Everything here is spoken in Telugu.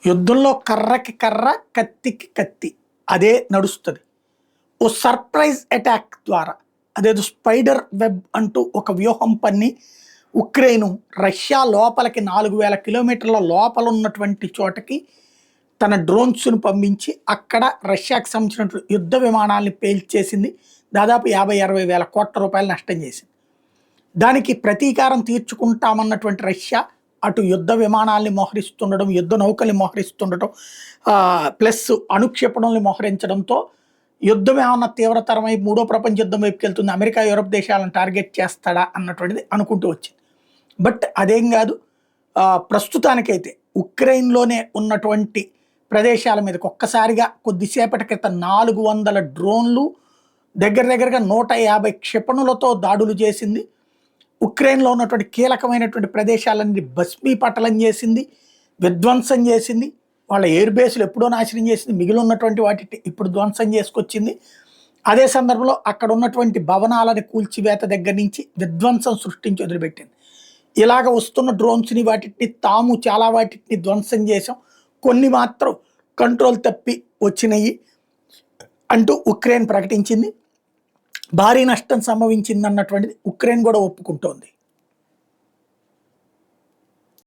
యుద్ధంలో కర్రకి కర్ర, కత్తికి కత్తి అదే నడుస్తుంది. ఓ సర్ప్రైజ్ అటాక్ ద్వారా అదేదో స్పైడర్ వెబ్ అంటూ ఒక వ్యూహం పన్ని ఉక్రెయిన్ రష్యా లోపలికి 4000 కిలోమీటర్ల లోపల ఉన్నటువంటి చోటకి తన డ్రోన్స్ను పంపించి అక్కడ రష్యాకి సంబంధించిన యుద్ధ విమానాల్ని పేల్చేసింది. దాదాపు 50-60 వేల కోట్ల రూపాయలు నష్టం చేసింది. దానికి ప్రతీకారం తీర్చుకుంటామన్నటువంటి రష్యా అటు యుద్ధ విమానాల్ని మోహరిస్తుండడం, యుద్ధ నౌకల్ని మోహరిస్తుండటం, ప్లస్ అణుక్షేపణల్ని మోహరించడంతో యుద్ధం ఏమన్నా తీవ్రతరమై మూడో ప్రపంచ యుద్ధం వైపుకి వెళ్తుంది, అమెరికా యూరప్ దేశాలను టార్గెట్ చేస్తాడా అన్నటువంటిది అనుకుంటూ వచ్చింది. బట్ అదేం కాదు. ప్రస్తుతానికైతే ఉక్రెయిన్లోనే ఉన్నటువంటి ప్రదేశాల మీదకి ఒక్కసారిగా కొద్దిసేపటి క్రితం 400 డ్రోన్లు దగ్గరగా 150 క్షిపణులతో దాడులు చేసింది. ఉక్రెయిన్లో ఉన్నటువంటి కీలకమైనటువంటి ప్రదేశాలన్నీ భస్మీపటలం చేసింది, విధ్వంసం చేసింది. వాళ్ళ ఎయిర్ బేస్లు ఎప్పుడో నాశనం చేసింది, మిగిలి ఉన్నటువంటి వాటిని ఇప్పుడు ధ్వంసం చేసుకొచ్చింది. అదే సందర్భంలో అక్కడ ఉన్నటువంటి భవనాలని కూల్చివేత దగ్గర నుంచి విధ్వంసం సృష్టించి వదిలిపెట్టింది. ఇలాగ వస్తున్న డ్రోన్స్ని వాటిని తాము చాలా వాటిని ధ్వంసం చేసాం, కొన్ని మాత్రం కంట్రోల్ తప్పి వచ్చినాయి అంటూ ఉక్రెయిన్ ప్రకటించింది. భారీ నష్టం సంభవించింది అన్నటువంటిది ఉక్రెయిన్ కూడా ఒప్పుకుంటోంది.